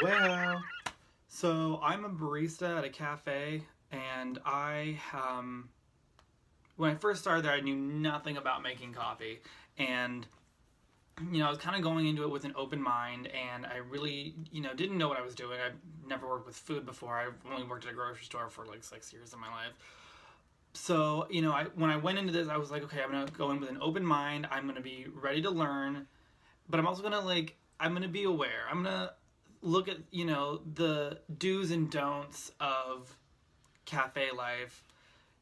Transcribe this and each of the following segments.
Well, so I'm a barista at a cafe, and when I first started there, I knew nothing about making coffee, and I was kind of going into it with an open mind, and I really, didn't know what I was doing. I've never worked with food before. I've only worked at a grocery store for like 6 years of my life. So, when I went into this, I was like, okay, I'm gonna go in with an open mind. I'm gonna be ready to learn, but I'm also gonna I'm gonna be aware. I'm gonna look at the do's and don'ts of cafe life.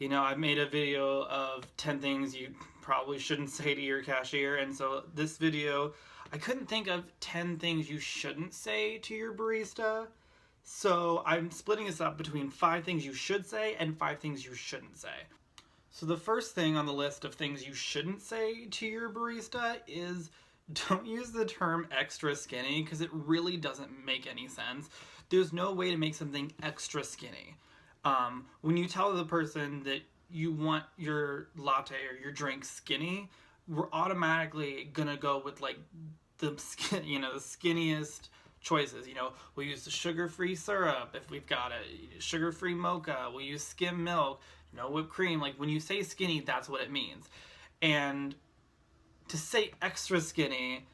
I've made a video of 10 things you probably shouldn't say to your cashier, and so this video, I couldn't think of 10 things you shouldn't say to your barista. So I'm splitting this up between 5 things you should say and 5 things you shouldn't say. So the first thing on the list of things you shouldn't say to your barista is don't use the term extra skinny because it really doesn't make any sense. There's no way to make something extra skinny. When you tell the person that you want your latte or your drink skinny, we're automatically gonna go with like the skin, the skinniest choices. We'll use the sugar-free syrup if we've got it, sugar-free mocha. We'll use skim milk, no whipped cream. Like when you say skinny, that's what it means. And to say extra skinny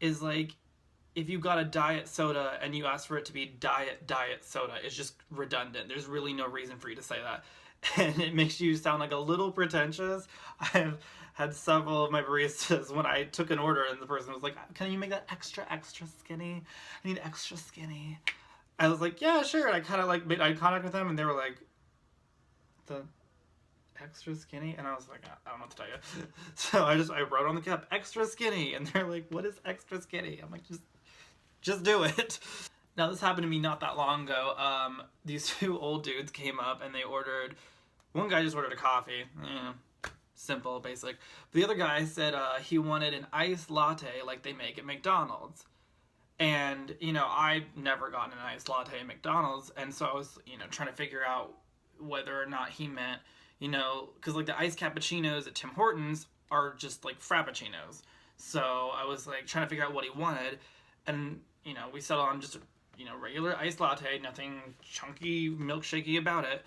is like if you got a diet soda and you ask for it to be diet soda, it's just redundant. There's really no reason for you to say that. And it makes you sound like a little pretentious. I've had several of my baristas when I took an order and the person was like, can you make that extra skinny? I need extra skinny. I was like, yeah, sure. And I kind of like made eye contact with them and they were like, the extra skinny? And I was like, I don't know what to tell you. So I wrote on the cup, extra skinny. And they're like, what is extra skinny? I'm like, just do it. Now this happened to me not that long ago. These 2 old dudes came up and they ordered, one guy just ordered a coffee. Simple, basic. The other guy said he wanted an iced latte like they make at McDonald's. And, I've never gotten an iced latte at McDonald's. And so I was, trying to figure out whether or not he meant, because like the iced cappuccinos at Tim Hortons are just like frappuccinos. So I was like trying to figure out what he wanted. And, we settled on just a regular iced latte, nothing chunky, milkshakey about it.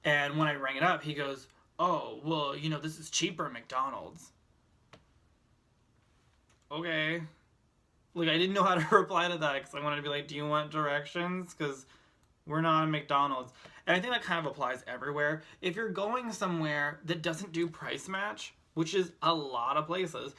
And when I rang it up, he goes, oh, well, this is cheaper at McDonald's. Okay. Like, I didn't know how to reply to that because I wanted to be like, do you want directions? Because we're not at McDonald's. And I think that kind of applies everywhere. If you're going somewhere that doesn't do price match, which is a lot of places,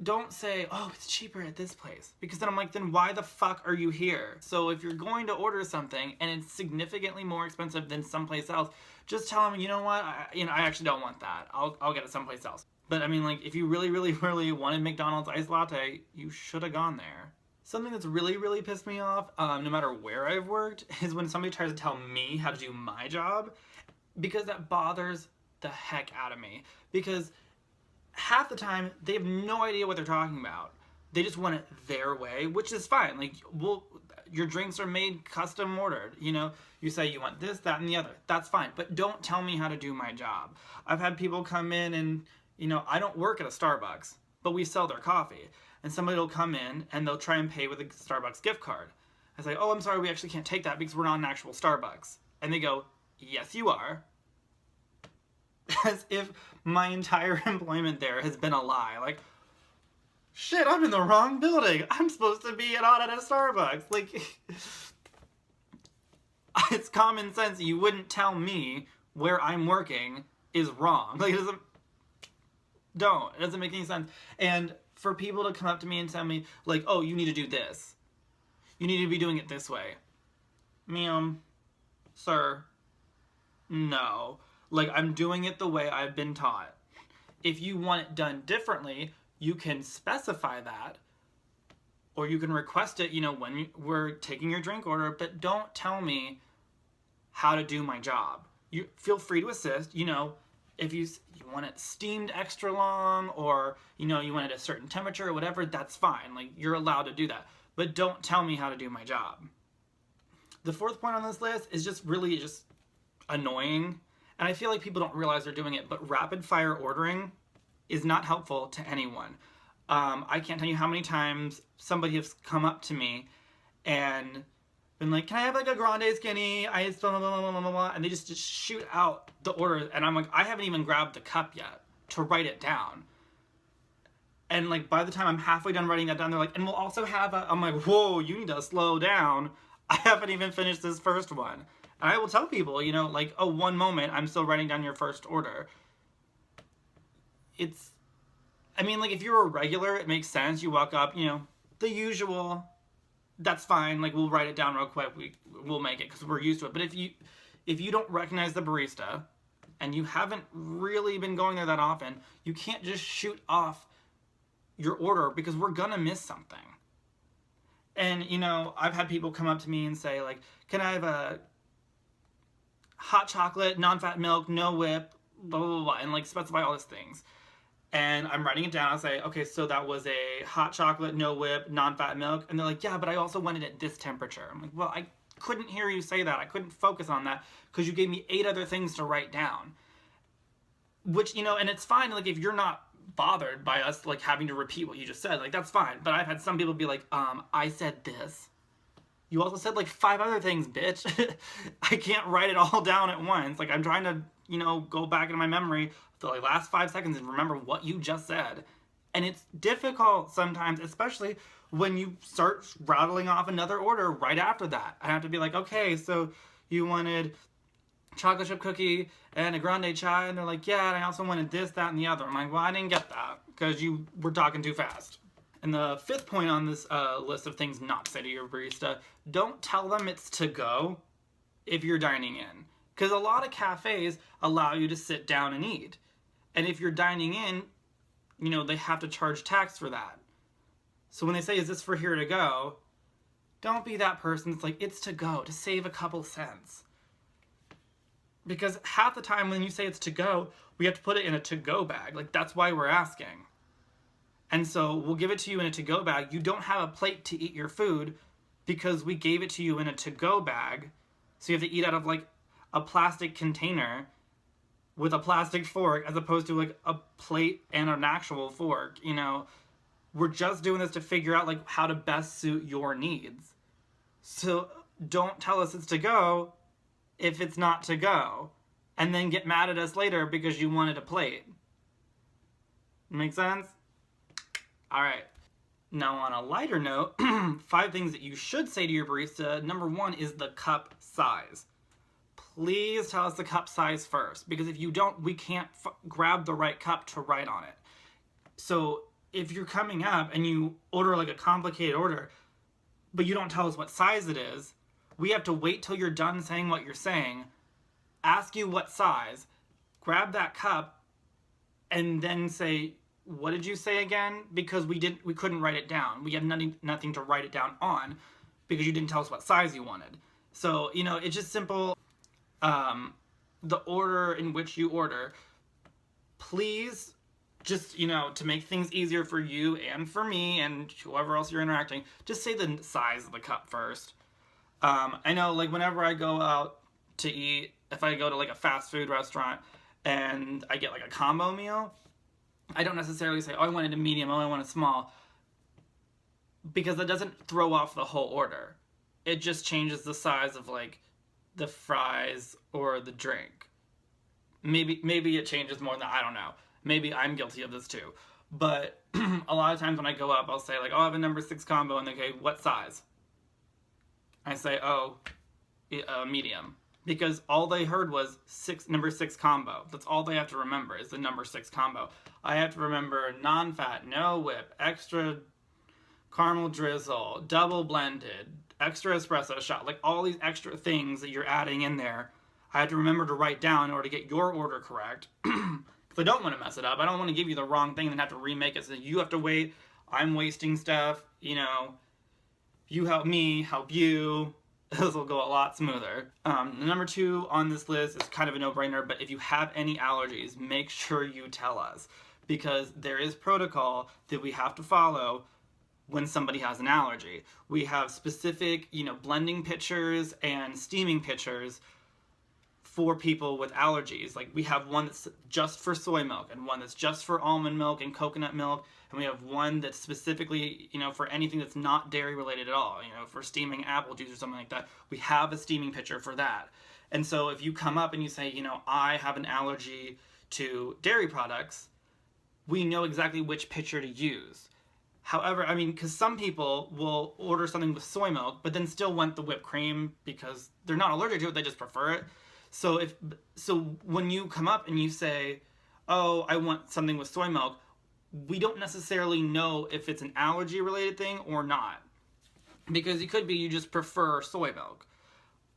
don't say, oh, it's cheaper at this place. Because then I'm like, then why the fuck are you here? So if you're going to order something and it's significantly more expensive than someplace else, just tell them, you know what, I actually don't want that. I'll get it someplace else. But I mean, like, if you really, really, really wanted McDonald's iced latte, you should have gone there. Something that's really, really pissed me off, no matter where I've worked, is when somebody tries to tell me how to do my job, because that bothers the heck out of me. Because half the time, they have no idea what they're talking about. They just want it their way, which is fine. Like, your drinks are made custom ordered. You say you want this, that, and the other. That's fine. But don't tell me how to do my job. I've had people come in and, I don't work at a Starbucks, but we sell their coffee. And somebody will come in and they'll try and pay with a Starbucks gift card. I say, oh, I'm sorry, we actually can't take that because we're not an actual Starbucks. And they go, yes, you are. As if my entire employment there has been a lie. Like, shit, I'm in the wrong building. I'm supposed to be not at a Starbucks. Like, it's common sense. You wouldn't tell me where I'm working is wrong. Like, it doesn't make any sense. And for people to come up to me and tell me, like, oh, you need to do this. You need to be doing it this way. Ma'am, sir, no. Like, I'm doing it the way I've been taught. If you want it done differently, you can specify that. Or you can request it, when we're taking your drink order, but don't tell me how to do my job. You feel free to assist, if you want it steamed extra long, or, you want it at a certain temperature or whatever, that's fine. Like, you're allowed to do that. But don't tell me how to do my job. The 4th point on this list is just really just annoying. And I feel like people don't realize they're doing it, but rapid fire ordering is not helpful to anyone. I can't tell you how many times somebody has come up to me and been like, can I have like a grande skinny, ice, blah, blah, blah, blah, blah, blah, and they just shoot out the order, and I'm like, I haven't even grabbed the cup yet to write it down. And like by the time I'm halfway done writing that down, they're like, and we'll also have a, I'm like, whoa, you need to slow down. I haven't even finished this first one. And I will tell people, you know, like, oh, one moment, I'm still writing down your first order. It's, I mean, like, if you're a regular, it makes sense. You walk up, you know, the usual, that's fine. Like, we'll write it down real quick. We'll make it because we're used to it. But if you don't recognize the barista and you haven't really been going there that often, you can't just shoot off your order because we're gonna miss something. And, you know, I've had people come up to me and say, like, can I have a hot chocolate, non-fat milk, no whip, blah, blah, blah, and, like, specify all these things. And I'm writing it down. I'll say, okay, so that was a hot chocolate, no whip, non-fat milk. And they're like, yeah, but I also wanted it at this temperature. I'm like, well, I couldn't hear you say that. I couldn't focus on that because you gave me 8 other things to write down. Which, you know, and it's fine, like, if you're not bothered by us, like, having to repeat what you just said, like, that's fine. But I've had some people be like, I said this. You also said, like, 5 other things, bitch. I can't write it all down at once. Like, I'm trying to, you know, go back into my memory the like, last 5 seconds and remember what you just said. And it's difficult sometimes, especially when you start rattling off another order right after that. I have to be like, okay, so you wanted chocolate chip cookie and a grande chai, and they're like, yeah, and I also wanted this, that, and the other. I'm like, well, I didn't get that because you were talking too fast. And the 5th point on this list of things not to say to your barista, don't tell them it's to go if you're dining in. Because a lot of cafes allow you to sit down and eat. And if you're dining in, you know, they have to charge tax for that. So when they say, is this for here to go? Don't be that person that's like, it's to go, to save a couple cents. Because half the time when you say it's to go, we have to put it in a to-go bag. Like, that's why we're asking. And so we'll give it to you in a to-go bag. You don't have a plate to eat your food because we gave it to you in a to-go bag. So you have to eat out of, like, a plastic container with a plastic fork as opposed to, like, a plate and an actual fork. You know, we're just doing this to figure out, like, how to best suit your needs. So don't tell us it's to go if it's not to go, and then get mad at us later because you wanted a plate. Make sense? All right. Now, on a lighter note, 5 things that you should say to your barista. Number 1 is the cup size. Please tell us the cup size first, because if you don't, we can't grab the right cup to write on it. So if you're coming up and you order like a complicated order, but you don't tell us what size it is, we have to wait till you're done saying what you're saying, ask you what size, grab that cup, and then say, what did you say again? Because we couldn't write it down. We had nothing to write it down on because you didn't tell us what size you wanted. So, you know, it's just simple. The order in which you order, please, just, you know, to make things easier for you and for me and whoever else you're interacting, just say the size of the cup first. I know, like, whenever I go out to eat, if I go to, like, a fast food restaurant and I get, like, a combo meal, I don't necessarily say, oh, I wanted a medium, oh, I want a small, because that doesn't throw off the whole order. It just changes the size of, like, the fries or the drink. Maybe it changes more than that, I don't know. Maybe I'm guilty of this too. But a lot of times when I go up, I'll say, like, oh, I have a number 6 combo, and they go, what size? I say, oh, medium. Because all they heard was number 6 combo. That's all they have to remember is the number 6 combo. I have to remember non-fat, no whip, extra caramel drizzle, double blended, extra espresso shot. Like, all these extra things that you're adding in there, I have to remember to write down in order to get your order correct. Because I don't want to mess it up. I don't want to give you the wrong thing and then have to remake it so you have to wait. I'm wasting stuff, you know. You help me, help you. This will go a lot smoother. Number 2 on this list is kind of a no-brainer, but if you have any allergies, make sure you tell us. Because there is protocol that we have to follow when somebody has an allergy. We have specific, you know, blending pitchers and steaming pitchers for people with allergies. Like we have one that's just for soy milk, and one that's just for almond milk and coconut milk, and we have one that's specifically, for anything that's not dairy related at all, for steaming apple juice or something like that. We have a steaming pitcher for that. And so if you come up and you say, I have an allergy to dairy products, we know exactly which pitcher to use. However, because some people will order something with soy milk, but then still want the whipped cream because they're not allergic to it, they just prefer it. So when you come up and you say, oh, I want something with soy milk, we don't necessarily know if it's an allergy related thing or not. Because it could be you just prefer soy milk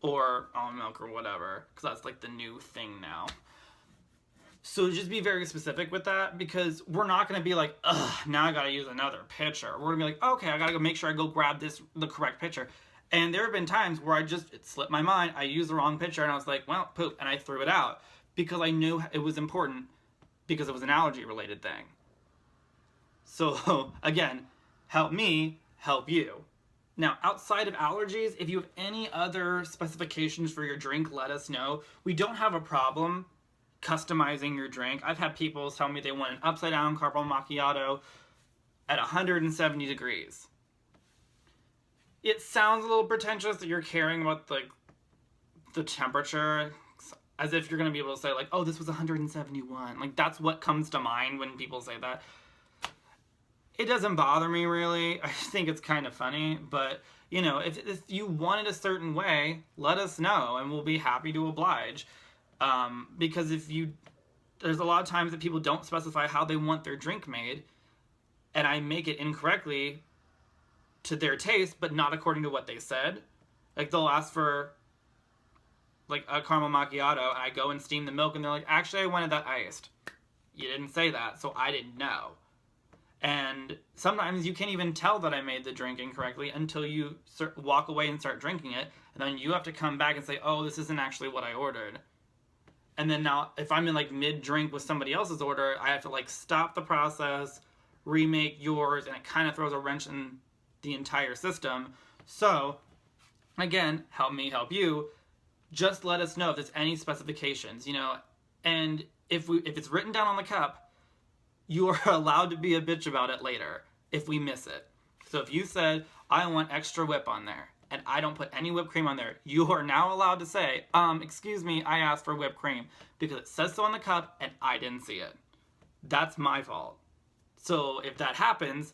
or almond milk or whatever, because that's like the new thing now. So just be very specific with that, because we're not going to be like, ugh, now I got to use another pitcher. We're going to be like, okay, I got to go make sure I go grab the correct pitcher. And there have been times where it slipped my mind, I used the wrong pitcher, and I was like, well, poop, and I threw it out. Because I knew it was important, because it was an allergy-related thing. So, again, help me, help you. Now, outside of allergies, if you have any other specifications for your drink, let us know. We don't have a problem customizing your drink. I've had people tell me they want an upside-down caramel macchiato at 170 degrees. It sounds a little pretentious that you're caring about the temperature, as if you're going to be able to say, like, oh, this was 171. Like, that's what comes to mind when people say that. It doesn't bother me, really. I think it's kind of funny. But, if you want it a certain way, let us know, and we'll be happy to oblige. Because there's a lot of times that people don't specify how they want their drink made, and I make it incorrectly to their taste, but not according to what they said. Like, they'll ask for, like, a caramel macchiato, and I go and steam the milk, and they're like, actually, I wanted that iced. You didn't say that, so I didn't know. And sometimes you can't even tell that I made the drink incorrectly until you walk away and start drinking it, and then you have to come back and say, oh, this isn't actually what I ordered. And then now, if I'm in, like, mid-drink with somebody else's order, I have to, like, stop the process, remake yours, and it kind of throws a wrench in the entire system. So, again, help me help you. Just let us know if there's any specifications, and if it's written down on the cup, you are allowed to be a bitch about it later if we miss it. So if you said, I want extra whip on there, and I don't put any whipped cream on there, you are now allowed to say, excuse me, I asked for whipped cream, because it says so on the cup and I didn't see it. That's my fault. So if that happens,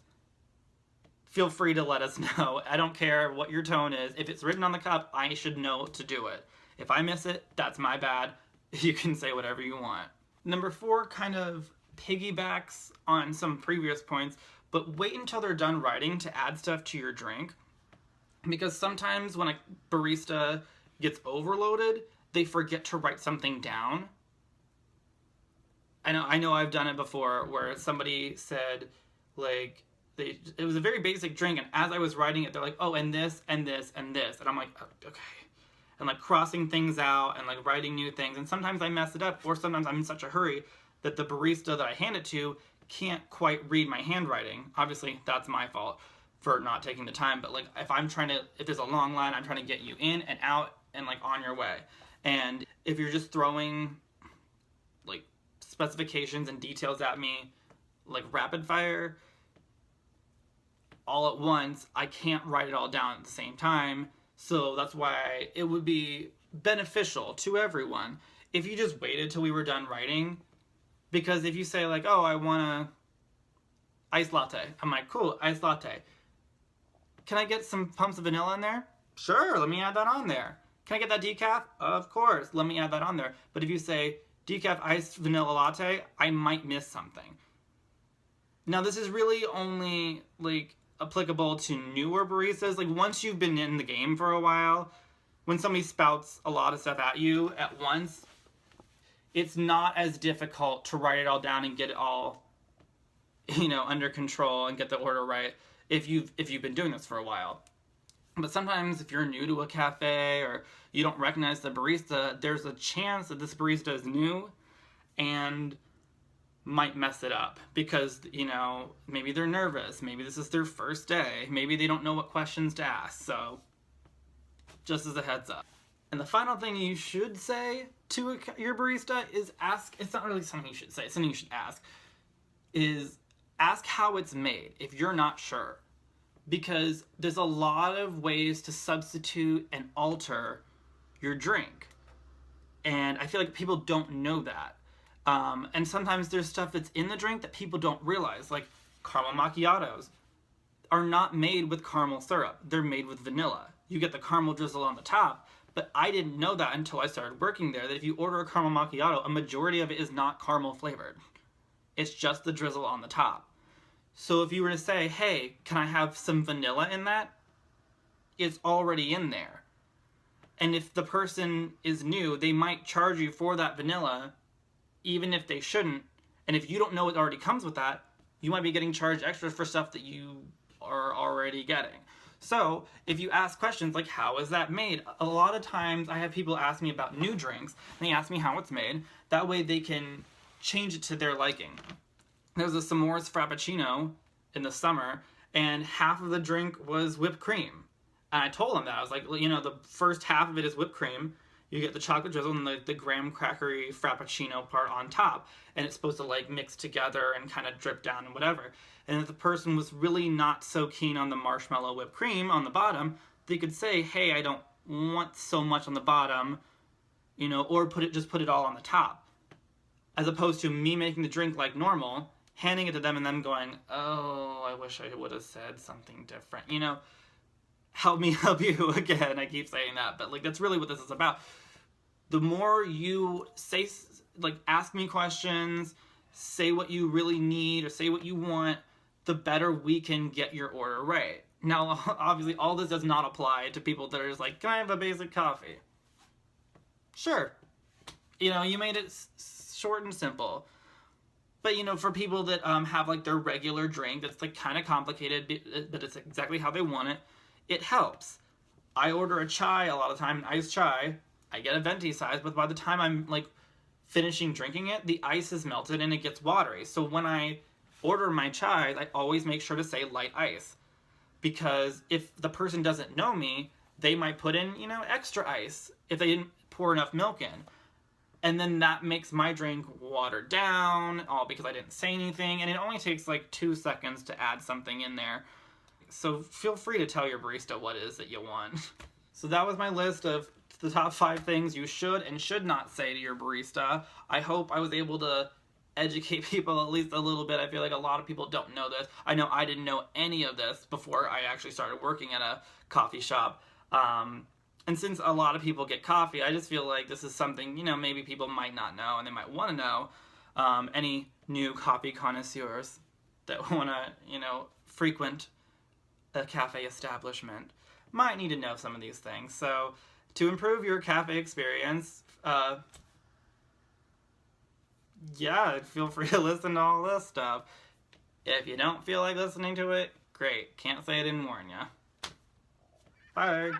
feel free to let us know. I don't care what your tone is. If it's written on the cup, I should know to do it. If I miss it, that's my bad. You can say whatever you want. Number 4 kind of piggybacks on some previous points, but wait until they're done writing to add stuff to your drink. Because sometimes when a barista gets overloaded, they forget to write something down. I know I've done it before where somebody said, like, it was a very basic drink, and as I was writing it, they're like, oh, and this, and this, and this. And I'm like, oh, okay. And, like, crossing things out and, like, writing new things. And sometimes I mess it up, or sometimes I'm in such a hurry that the barista that I hand it to can't quite read my handwriting. Obviously, that's my fault for not taking the time. But, like, if there's a long line, I'm trying to get you in and out and, like, on your way. And if you're just throwing, like, specifications and details at me, like, rapid fire, all at once, I can't write it all down at the same time. So that's why it would be beneficial to everyone if you just waited till we were done writing. Because if you say, like, oh, I want a iced latte, I'm like, cool, iced latte. Can I get some pumps of vanilla in there? Sure, let me add that on there. Can I get that decaf? Of course, let me add that on there. But if you say decaf iced vanilla latte, I might miss something. Now, this is really only, like, applicable to newer baristas. Like, once you've been in the game for a while, when somebody spouts a lot of stuff at you at once, it's not as difficult to write it all down and get it all, under control and get the order right if you've been doing this for a while. But sometimes if you're new to a cafe or you don't recognize the barista, there's a chance that this barista is new and might mess it up because, maybe they're nervous. Maybe this is their first day. Maybe they don't know what questions to ask. So, just as a heads up. And the final thing you should say to your barista is ask, it's not really something you should say, it's something you should ask, is ask how it's made if you're not sure. Because there's a lot of ways to substitute and alter your drink. And I feel like people don't know that. And sometimes there's stuff that's in the drink that people don't realize, like caramel macchiatos are not made with caramel syrup. They're made with vanilla. You get the caramel drizzle on the top, but I didn't know that until I started working there, that if you order a caramel macchiato, a majority of it is not caramel flavored. It's just the drizzle on the top. So if you were to say, hey, can I have some vanilla in that? It's already in there. And if the person is new, they might charge you for that vanilla, even if they shouldn't. And if you don't know it already comes with that, you might be getting charged extra for stuff that you are already getting. So if you ask questions like, how is that made? A lot of times I have people ask me about new drinks, and they ask me how it's made. That way they can change it to their liking. There was a s'mores frappuccino in the summer, and half of the drink was whipped cream. And I told them that. I was like, you know, the first half of it is whipped cream. You get the chocolate drizzle and the graham crackery frappuccino part on top. And it's supposed to like mix together and kind of drip down and whatever. And if the person was really not so keen on the marshmallow whipped cream on the bottom, they could say, hey, I don't want so much on the bottom, you know, or just put it all on the top. As opposed to me making the drink like normal, handing it to them and them going, oh, I wish I would have said something different. You know, help me help you. Again, I keep saying that, but like that's really what this is about. The more you say, like ask me questions, say what you really need or say what you want, the better we can get your order right. Now, obviously, all this does not apply to people that are just like, can I have a basic coffee? Sure. You know, you made it short and simple. But, you know, for people that have, like, their regular drink that's, like, kind of complicated, but it's exactly how they want it, it helps. I order a chai a lot of time, an iced chai. I get a venti size, but by the time I'm, like, finishing drinking it, the ice is melted and it gets watery. So when I order my chai, I always make sure to say light ice. Because if the person doesn't know me, they might put in, you know, extra ice if they didn't pour enough milk in. And then that makes my drink watered down, all because I didn't say anything. And it only takes like 2 seconds to add something in there. So feel free to tell your barista what it is that you want. So that was my list of the top 5 things you should and should not say to your barista. I hope I was able to educate people at least a little bit. I feel like a lot of people don't know this. I know I didn't know any of this before I actually started working at a coffee shop. And since a lot of people get coffee, I just feel like this is something, you know, maybe people might not know and they might want to know. Any new coffee connoisseurs that want to, you know, frequent a cafe establishment might need to know some of these things. So to improve your cafe experience, yeah, feel free to listen to all this stuff. If you don't feel like listening to it, great. Can't say I didn't warn ya. Bye.